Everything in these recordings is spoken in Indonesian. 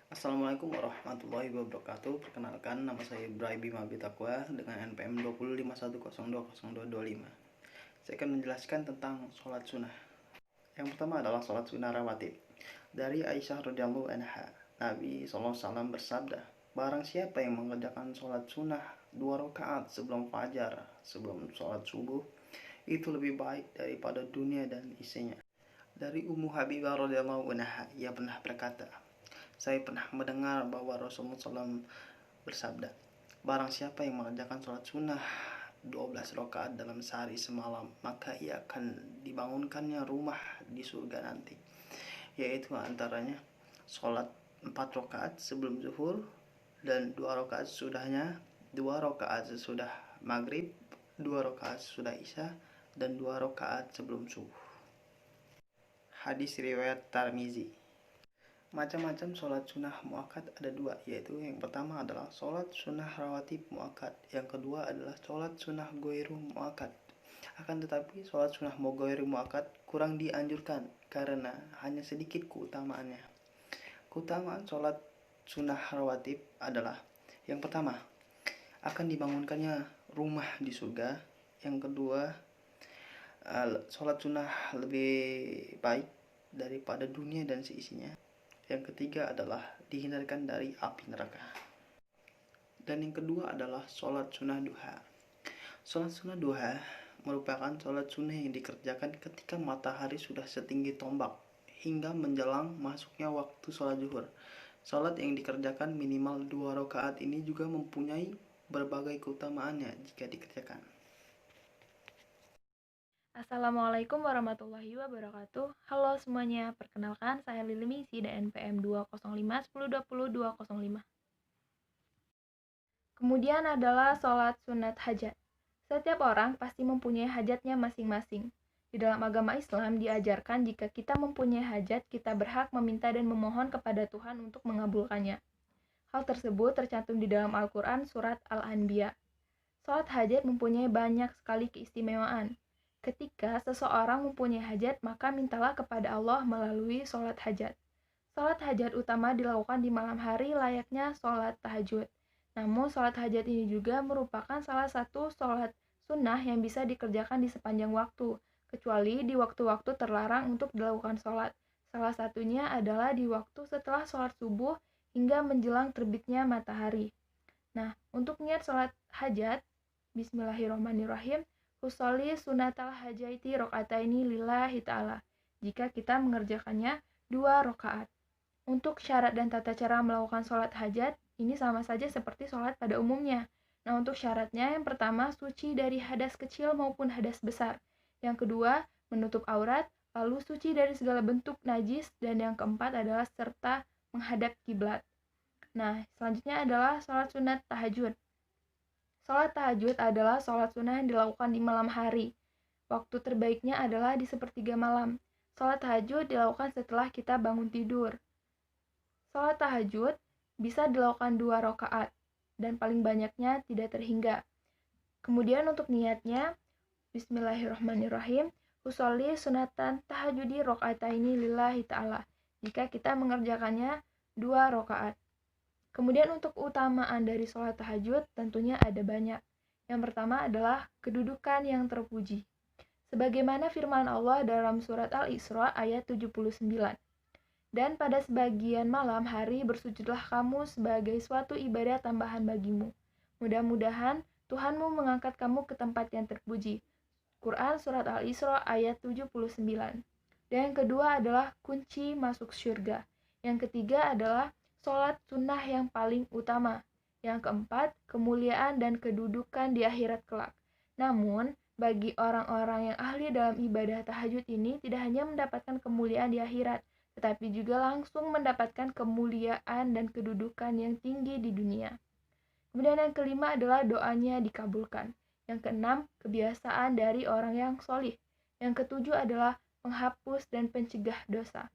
Assalamualaikum warahmatullahi wabarakatuh. Perkenalkan, nama saya Ibrahim Bima Bitakwa dengan NPM 2051002225. Saya akan menjelaskan tentang sholat sunnah. Yang pertama adalah sholat sunnah rawatib. Dari Aisyah radhiyallahu anha, Nabi SAW bersabda, barang siapa yang mengerjakan sholat sunnah 2 rakaat sebelum fajar, sebelum sholat subuh, itu lebih baik daripada dunia dan isinya. Dari Ummu Habibah radhiyallahu anha, ia pernah berkata, saya pernah mendengar bahwa Rasulullah SAW bersabda, barang siapa yang mengerjakan sholat sunnah 12 rakaat dalam sehari semalam, maka ia akan dibangunkannya rumah di surga nanti, yaitu antaranya sholat 4 rakaat sebelum zuhur dan 2 rakaat sudahnya, 2 rakaat sesudah maghrib, 2 rakaat sesudah isya, dan 2 rakaat sebelum subuh. Hadis riwayat Tirmizi. Macam-macam sholat sunnah muakkad ada dua, yaitu yang pertama adalah sholat sunnah rawatib muakkad, yang kedua adalah sholat sunnah ghairu muakkad. Akan tetapi sholat sunnah ghairu muakkad kurang dianjurkan karena hanya sedikit keutamaannya. Keutamaan sholat sunnah rawatib adalah, yang pertama, akan dibangunkannya rumah di surga. Yang kedua, sholat sunnah lebih baik daripada dunia dan seisinya. Yang ketiga adalah dihindarkan dari api neraka. Dan yang kedua adalah sholat sunnah duha. Sholat sunnah duha merupakan sholat sunnah yang dikerjakan ketika matahari sudah setinggi tombak hingga menjelang masuknya waktu sholat zuhur. Sholat yang dikerjakan minimal 2 rakaat ini juga mempunyai berbagai keutamaannya jika dikerjakan. Assalamualaikum warahmatullahi wabarakatuh. Halo semuanya, perkenalkan saya Lili Misi dan NPM 205 1020 205. Kemudian adalah sholat sunat hajat. Setiap orang pasti mempunyai hajatnya masing-masing. Di dalam agama Islam diajarkan jika kita mempunyai hajat, kita berhak meminta dan memohon kepada Tuhan untuk mengabulkannya. Hal tersebut tercantum di dalam Al-Quran surat Al-Anbiya. Sholat hajat mempunyai banyak sekali keistimewaan. Ketika seseorang mempunyai hajat, maka mintalah kepada Allah melalui sholat hajat. Sholat hajat utama dilakukan di malam hari layaknya sholat tahajud. Namun sholat hajat ini juga merupakan salah satu sholat sunnah yang bisa dikerjakan di sepanjang waktu, kecuali di waktu-waktu terlarang untuk dilakukan sholat. Salah satunya adalah di waktu setelah sholat subuh hingga menjelang terbitnya matahari. Nah, untuk niat sholat hajat, Bismillahirrahmanirrahim, Usolli sunatal hajaiti rokataini lillahi ta'ala, jika kita mengerjakannya 2 rakaat. Untuk syarat dan tata cara melakukan sholat hajat, ini sama saja seperti sholat pada umumnya. Nah, untuk syaratnya, yang pertama, suci dari hadas kecil maupun hadas besar. Yang kedua, menutup aurat, lalu suci dari segala bentuk najis, dan yang keempat adalah serta menghadap kiblat. Nah, selanjutnya adalah sholat sunat tahajud. Sholat tahajud adalah sholat sunnah yang dilakukan di malam hari. Waktu terbaiknya adalah di sepertiga malam. Sholat tahajud dilakukan setelah kita bangun tidur. Sholat tahajud bisa dilakukan 2 rakaat dan paling banyaknya tidak terhingga. Kemudian untuk niatnya, Bismillahirrahmanirrahim, usolli sunatan tahajudi rakaataini lillahi ta'ala, jika kita mengerjakannya 2 rakaat. Kemudian untuk keutamaan dari sholat tahajud tentunya ada banyak. Yang pertama adalah kedudukan yang terpuji. Sebagaimana firman Allah dalam surat Al-Isra ayat 79. Dan pada sebagian malam hari bersujudlah kamu sebagai suatu ibadah tambahan bagimu. Mudah-mudahan Tuhanmu mengangkat kamu ke tempat yang terpuji. Quran surat Al-Isra ayat 79. Dan yang kedua adalah kunci masuk surga. Yang ketiga adalah sholat sunnah yang paling utama. Yang keempat, kemuliaan dan kedudukan di akhirat kelak. Namun, bagi orang-orang yang ahli dalam ibadah tahajud ini tidak hanya mendapatkan kemuliaan di akhirat, tetapi juga langsung mendapatkan kemuliaan dan kedudukan yang tinggi di dunia. Kemudian yang kelima adalah doanya dikabulkan. Yang keenam, kebiasaan dari orang yang solih. Yang ketujuh adalah penghapus dan pencegah dosa.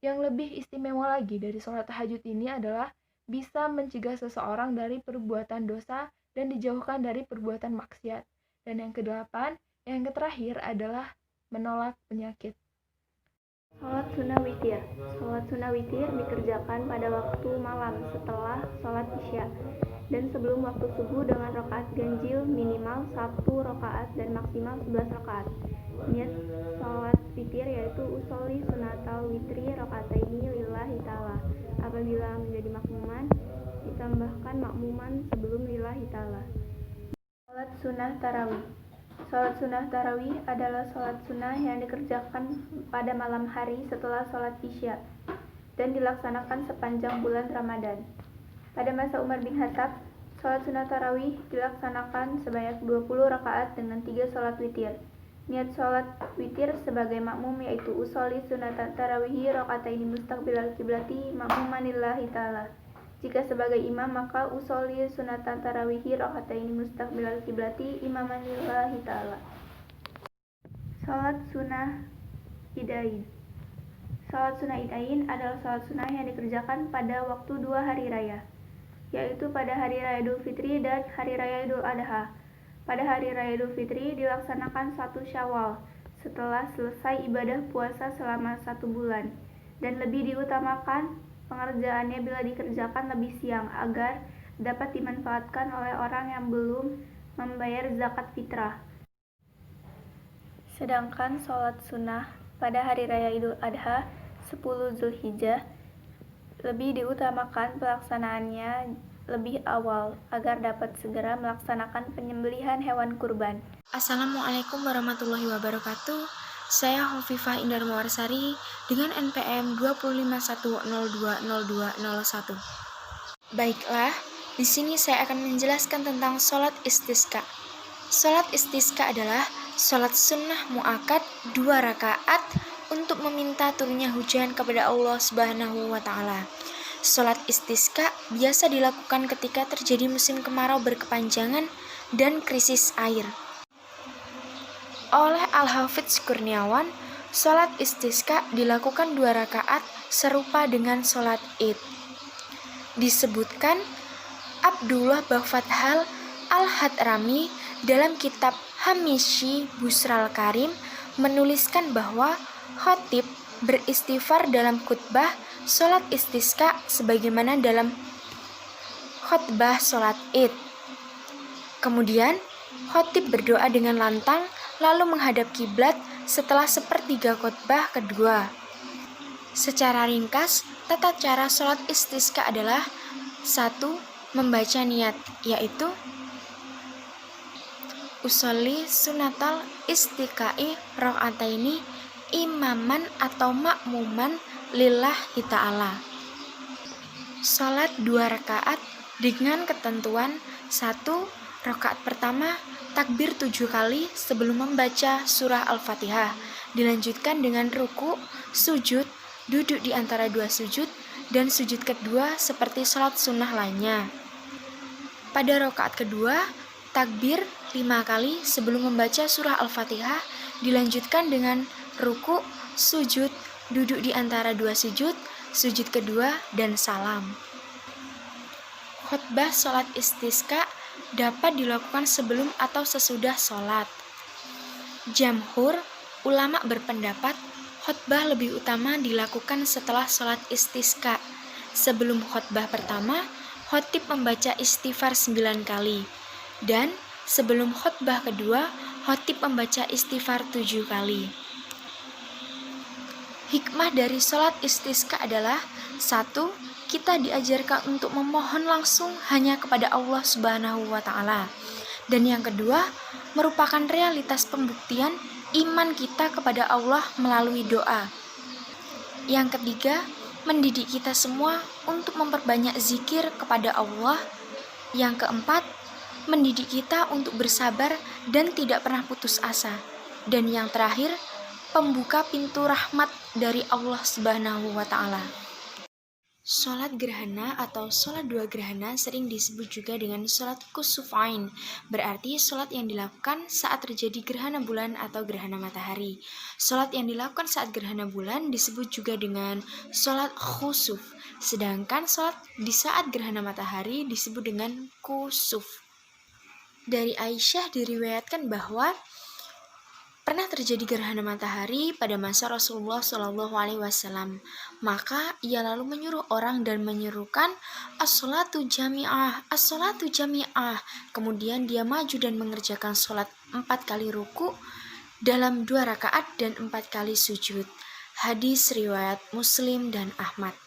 Yang lebih istimewa lagi dari sholat tahajud ini adalah bisa mencegah seseorang dari perbuatan dosa dan dijauhkan dari perbuatan maksiat. Dan yang kedelapan, yang terakhir adalah menolak penyakit. Sholat sunnah witir. Sholat sunnah witir dikerjakan pada waktu malam setelah sholat isya dan sebelum waktu subuh dengan rakaat ganjil minimal 1 rakaat dan maksimal 11 rakaat. Niat sholat witir yaitu usolli sunatal witri rakaataini lillahi ta'ala. Apabila menjadi makmuman, ditambahkan makmuman sebelum lillahi ta'ala. Sholat sunnah tarawih. Sholat sunnah tarawih adalah sholat sunnah yang dikerjakan pada malam hari setelah sholat isya dan dilaksanakan sepanjang bulan Ramadan. Pada masa Umar bin Khattab, sholat sunnah tarawih dilaksanakan sebanyak 20 rakaat dengan 3 sholat witir. Niat sholat witir sebagai makmum yaitu usolli sunnat tarawihi rakaataini mustaqbilal kiblati makmuman lillahi ta'ala. Jika sebagai imam maka usolli sunnat tarawihi rakaataini mustaqbilal kiblati imaman lillahi ta'ala. Sholat sunnah idain. Sholat sunnah idain adalah sholat sunnah yang dikerjakan pada waktu 2 hari raya, yaitu pada hari raya Idul Fitri dan hari raya Idul Adha. Pada hari raya Idul Fitri dilaksanakan 1 Syawal setelah selesai ibadah puasa selama 1 bulan dan lebih diutamakan pengerjaannya bila dikerjakan lebih siang agar dapat dimanfaatkan oleh orang yang belum membayar zakat fitrah. Sedangkan sholat sunnah pada hari raya Idul Adha 10 Zulhijjah lebih diutamakan pelaksanaannya lebih awal agar dapat segera melaksanakan penyembelihan hewan kurban. Assalamualaikum warahmatullahi wabarakatuh. Saya Hovifah Indar Mawarsari dengan NPM 251020201. Baiklah, di sini saya akan menjelaskan tentang sholat istisqa. Sholat istisqa adalah sholat sunnah muakkad 2 rakaat untuk meminta turunnya hujan kepada Allah Subhanahu wa Ta'ala. Sholat istisqa biasa dilakukan ketika terjadi musim kemarau berkepanjangan dan krisis air. Oleh Al-Hafidz Kurniawan, sholat istisqa dilakukan 2 rakaat serupa dengan sholat id. Disebutkan Abdullah Baghfathal Al-Hadrami dalam kitab Hamishi Busral Karim menuliskan bahwa khatib beristighfar dalam khutbah sholat istisqa sebagaimana dalam khutbah sholat id. Kemudian khatib berdoa dengan lantang lalu menghadap kiblat setelah sepertiga khutbah kedua. Secara ringkas, tata cara sholat istisqa adalah 1. Membaca niat, yaitu usolli sunatal istiqai rakaataini imaman atau makmuman lillahi ta'ala. Salat 2 rakaat dengan ketentuan 1. Rakaat pertama takbir 7 kali sebelum membaca surah Al-Fatihah, dilanjutkan dengan ruku, sujud, duduk di antara 2 sujud, dan sujud kedua seperti salat sunnah lainnya. Pada rakaat kedua, takbir 5 kali sebelum membaca surah Al-Fatihah, dilanjutkan dengan ruku, sujud, duduk di antara 2 sujud, sujud kedua, dan salam. Khutbah sholat istisqa dapat dilakukan sebelum atau sesudah sholat. Jamhur ulama berpendapat khutbah lebih utama dilakukan setelah sholat istisqa. Sebelum khutbah pertama, khatib membaca istighfar 9 kali, dan sebelum khutbah kedua, khatib membaca istighfar 7 kali. Hikmah dari sholat istisqa adalah 1. Kita diajarkan untuk memohon langsung hanya kepada Allah Subhanahu wa Ta'ala. Dan yang kedua, merupakan realitas pembuktian iman kita kepada Allah melalui doa. Yang ketiga, mendidik kita semua untuk memperbanyak zikir kepada Allah. Yang keempat, mendidik kita untuk bersabar dan tidak pernah putus asa. Dan yang terakhir, pembuka pintu rahmat dari Allah Subhanahu wa Ta'ala. Sholat gerhana atau sholat 2 gerhana sering disebut juga dengan sholat kusufain, berarti sholat yang dilakukan saat terjadi gerhana bulan atau gerhana matahari. Sholat yang dilakukan saat gerhana bulan disebut juga dengan sholat khusuf, sedangkan sholat di saat gerhana matahari disebut dengan kusuf. Dari Aisyah diriwayatkan bahwa Pernah terjadi gerhana matahari pada masa Rasulullah SAW. Maka ia lalu menyuruh orang dan menyerukan as-salatu jami'ah, as-salatu jami'ah. Kemudian dia maju dan mengerjakan sholat 4 kali ruku dalam 2 rakaat dan 4 kali sujud. Hadis riwayat Muslim dan Ahmad.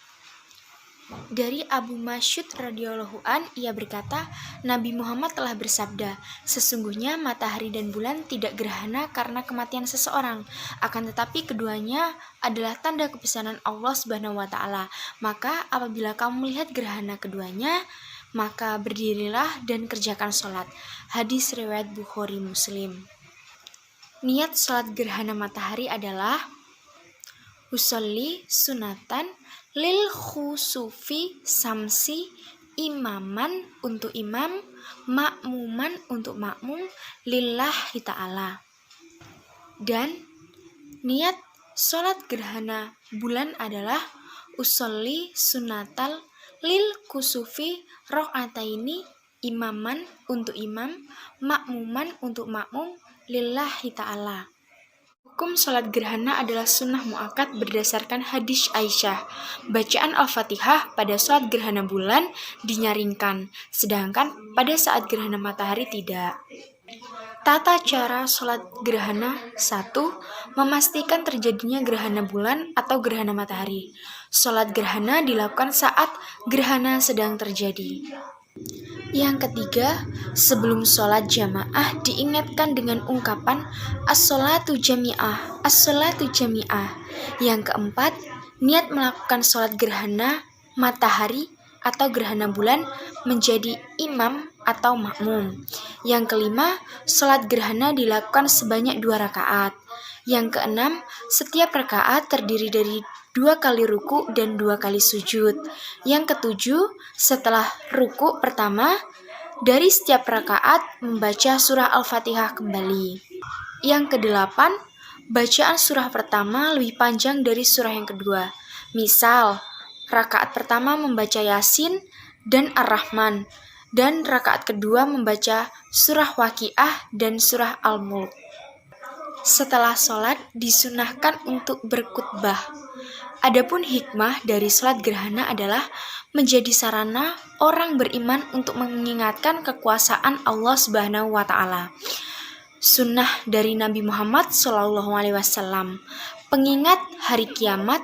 Dari Abu Masyud radhiyallahu an, ia berkata, Nabi Muhammad telah bersabda, sesungguhnya matahari dan bulan tidak gerhana karena kematian seseorang, akan tetapi keduanya adalah tanda kebesaran Allah Subhanahu wa taala. Maka apabila kamu melihat gerhana keduanya, maka berdirilah dan kerjakan sholat. Hadis riwayat Bukhari Muslim. Niat sholat gerhana matahari adalah usolli sunatan lil khusufi samsi, imaman untuk imam, makmuman untuk makmum, lillahi ta'ala. Dan niat sholat gerhana bulan adalah usolli sunatal lil khusufi ro'ataini, imaman untuk imam, makmuman untuk makmum, lillahi ta'ala. Hukum sholat gerhana adalah sunnah muakkad berdasarkan hadis Aisyah. Bacaan Al-Fatihah pada sholat gerhana bulan dinyaringkan, sedangkan pada saat gerhana matahari tidak. Tata cara sholat gerhana 1. Memastikan terjadinya gerhana bulan atau gerhana matahari. Sholat gerhana dilakukan saat gerhana sedang terjadi. Yang ketiga, sebelum sholat jamaah diingatkan dengan ungkapan as-sholatu jami'ah, as-sholatu jami'ah. Yang keempat, niat melakukan sholat gerhana matahari atau gerhana bulan menjadi imam atau makmum. Yang kelima, sholat gerhana dilakukan sebanyak 2 rakaat. Yang keenam, setiap rakaat terdiri dari 2 kali ruku dan 2 kali sujud. Yang ketujuh, setelah ruku pertama, dari setiap rakaat membaca surah Al-Fatihah kembali. Yang kedelapan, bacaan surah pertama lebih panjang dari surah yang kedua. Misal, rakaat pertama membaca Yasin dan Ar-Rahman, dan rakaat kedua membaca surah Waqiah dan surah Al-Mulk. Setelah sholat, disunahkan untuk berkhutbah. Adapun hikmah dari sholat gerhana adalah menjadi sarana orang beriman untuk mengingatkan kekuasaan Allah Subhanahu wa taala. Sunnah dari Nabi Muhammad SAW, pengingat hari kiamat,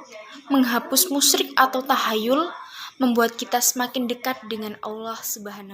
menghapus musyrik atau tahayul, membuat kita semakin dekat dengan Allah Subhanahu